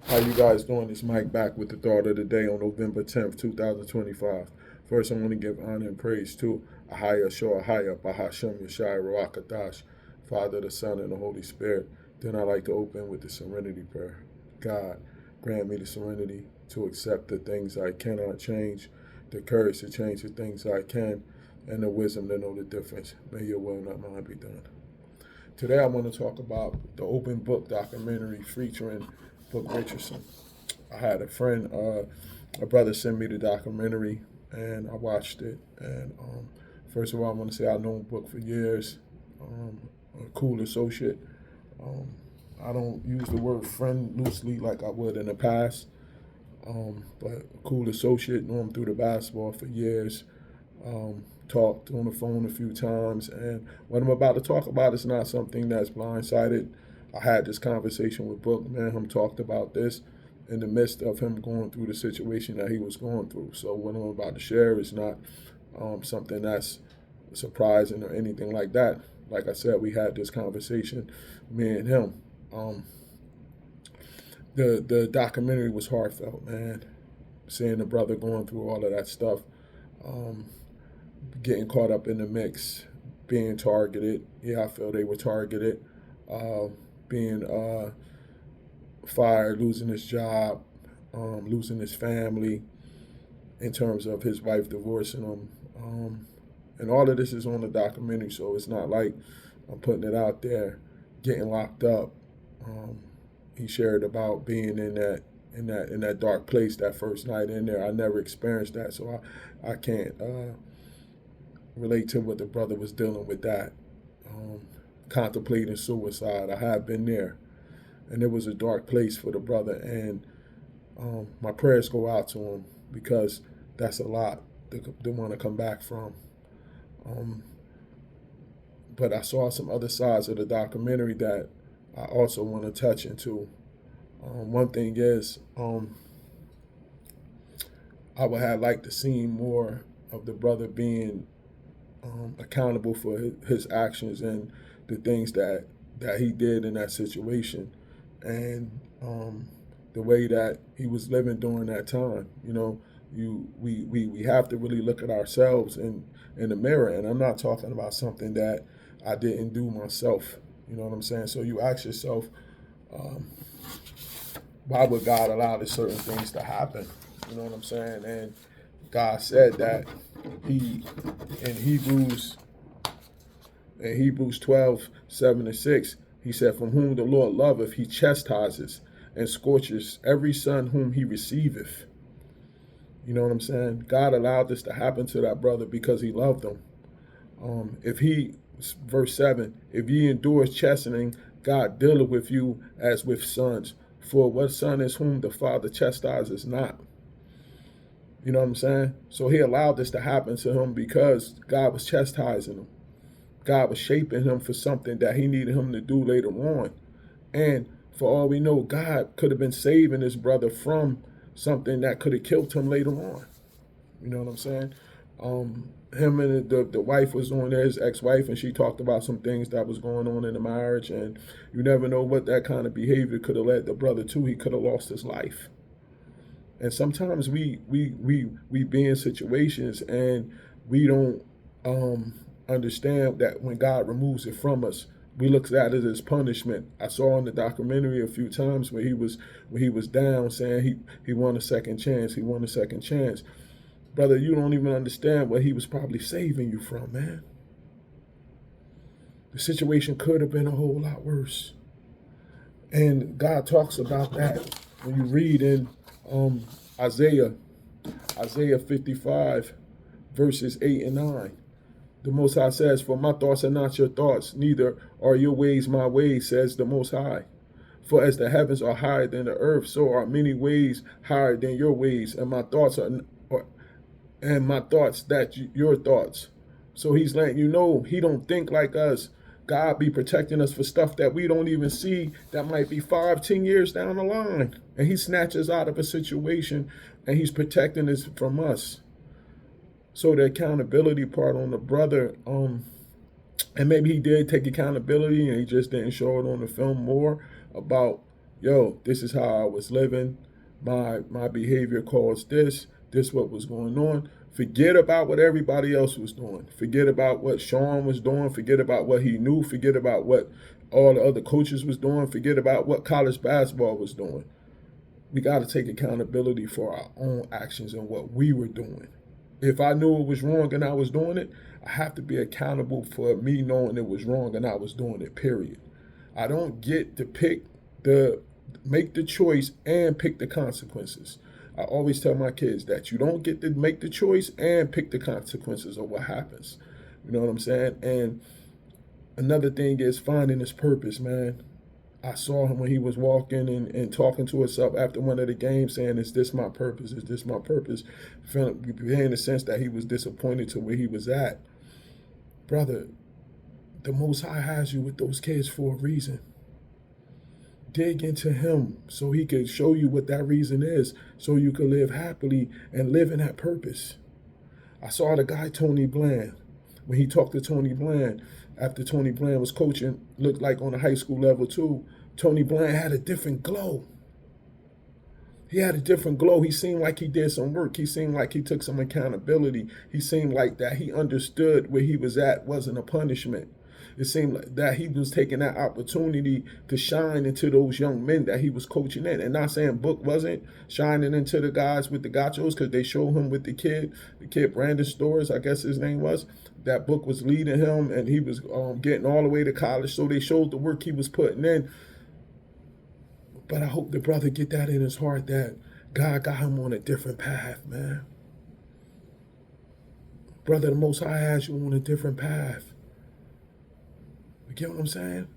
How you guys doing? It's Mike back with the thought of the day on November 10th, 2025. First, I want to give honor and praise to Ahaya Shoahaya, Bahashem Yeshai Ruakadash, Father, the Son, and the Holy Spirit. Then I like to open with the serenity prayer. God, grant me the serenity to accept the things I cannot change, the courage to change the things I can, and the wisdom to know the difference. May your will, not mine, be done. Today I want to talk about the open book documentary featuring Book Richardson. I had a brother send me the documentary and I watched it. And first of all, I want to say I've known Book for years, a cool associate. Um, I don't use the word friend loosely like I would in the past, but a cool associate, know him through the basketball for years. Talked on the phone a few times, and what I'm about to talk about is not something that's blindsided. I had this conversation with Book, man. Him talked about this in the midst of him going through the situation that he was going through. So what I'm about to share is not something that's surprising or anything like that. Like I said, we had this conversation, me and him. Um, the documentary was heartfelt, man. Seeing the brother going through all of that stuff. Um, Getting caught up in the mix, being targeted. Yeah, I feel they were targeted. Uh, Being fired, losing his job, losing his family in terms of his wife divorcing him. And all of this is on the documentary, so it's not like I'm putting it out there. Getting locked up. Um, he shared about being in that dark place that first night in there. I never experienced that, so I can't relate to what the brother was dealing with that. Um, Contemplating suicide. I have been there. And it was a dark place for the brother. And my prayers go out to him because that's a lot to want to come back from. Um, but I saw some other sides of the documentary that I also want to touch into. One thing is, I would have liked to see more of the brother being accountable for his actions and the things that he did in that situation, and the way that he was living during that time. You know, we have to really look at ourselves in the mirror, and I'm not talking about something that I didn't do myself. You know what I'm saying? So you ask yourself, um, why would God allow these certain things to happen? You know what I'm saying? And God said that he in Hebrews 12:7-6, he said, from whom the Lord loveth, he chastises and scorches every son whom he receiveth. You know what I'm saying? God allowed this to happen to that brother because he loved him. If he, verse 7, if ye endure chastening, God dealeth with you as with sons. For what son is whom the Father chastises not? You know what I'm saying? So he allowed this to happen to him because God was chastising him. God was shaping him for something that he needed him to do later on. And for all we know, God could have been saving his brother from something that could have killed him later on. You know what I'm saying? Him and the wife was on there, his ex-wife, and she talked about some things that was going on in the marriage. And you never know what that kind of behavior could have led the brother to. He could have lost his life. And sometimes we be in situations and we don't understand that when God removes it from us, we look at it as punishment. I saw in the documentary a few times where he was down saying he won a second chance. He won a second chance. Brother, you don't even understand what he was probably saving you from, man. The situation could have been a whole lot worse. And God talks about that when you read in um, Isaiah 55, verses 8 and 9. The Most High says, for my thoughts are not your thoughts, neither are your ways my ways, says the Most High. For as the heavens are higher than the earth, so are many ways higher than your ways, and my thoughts that your thoughts. So he's letting you know he don't think like us. God be protecting us for stuff that we don't even see that might be 5, 10 years down the line. And he snatches out of a situation and he's protecting us from us. So the accountability part on the brother, and maybe he did take accountability and he just didn't show it on the film more about yo, this is how I was living. My behavior caused this. This what was going on. Forget about what everybody else was doing. Forget about what Sean was doing. Forget about what he knew. Forget about what all the other coaches was doing. Forget about what college basketball was doing. We got to take accountability for our own actions and what we were doing. If I knew it was wrong and I was doing it, I have to be accountable for me knowing it was wrong and I was doing it, period. I don't get to make the choice and pick the consequences. I always tell my kids that you don't get to make the choice and pick the consequences of what happens. You know what I'm saying? And another thing is finding his purpose, man. I saw him when he was walking and talking to himself after one of the games saying, is this my purpose? Is this my purpose? Feeling the sense that he was disappointed to where he was at. Brother, the Most High has you with those kids for a reason. Dig into him so he can show you what that reason is so you can live happily and live in that purpose. I saw the guy Tony Bland. When he talked to Tony Bland, after Tony Bland was coaching, looked like on a high school level too, Tony Bland had a different glow. He had a different glow. He seemed like he did some work. He seemed like he took some accountability. He seemed like that he understood where he was at wasn't a punishment. It seemed like that he was taking that opportunity to shine into those young men that he was coaching in. And not saying Book wasn't shining into the guys with the gachos, because they showed him with the kid Brandon Stores, I guess his name was. That Book was leading him and he was getting all the way to college. So they showed the work he was putting in. But I hope the brother get that in his heart that God got him on a different path, man. Brother, the Most High has you on a different path. You get what I'm saying?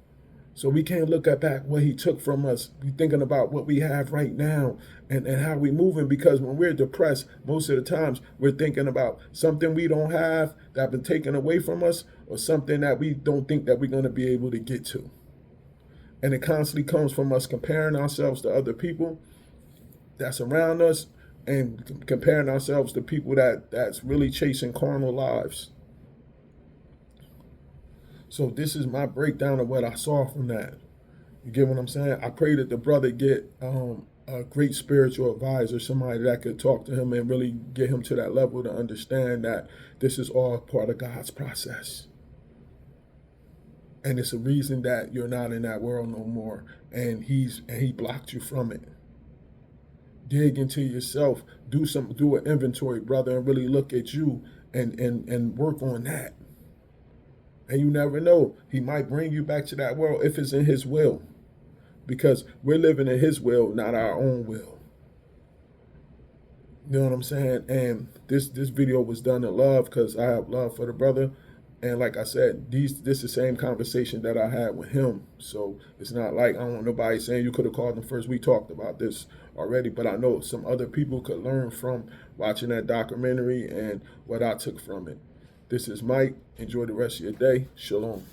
So we can't look at back what he took from us. We're thinking about what we have right now and how we moving, because when we're depressed, most of the times we're thinking about something we don't have that been taken away from us, or something that we don't think that we're going to be able to get to. And it constantly comes from us comparing ourselves to other people that's around us and comparing ourselves to people that's really chasing carnal lives. So this is my breakdown of what I saw from that. You get what I'm saying? I pray that the brother get a great spiritual advisor, somebody that could talk to him and really get him to that level to understand that this is all part of God's process. And it's a reason that you're not in that world no more. And he blocked you from it. Dig into yourself. Do an inventory, brother, and really look at you and work on that. And you never know. He might bring you back to that world if it's in his will. Because we're living in his will, not our own will. You know what I'm saying? And this video was done in love because I have love for the brother. And like I said, this is the same conversation that I had with him. So it's not like I don't want nobody saying you could have called him first. We talked about this already, but I know some other people could learn from watching that documentary and what I took from it. This is Mike. Enjoy the rest of your day. Shalom.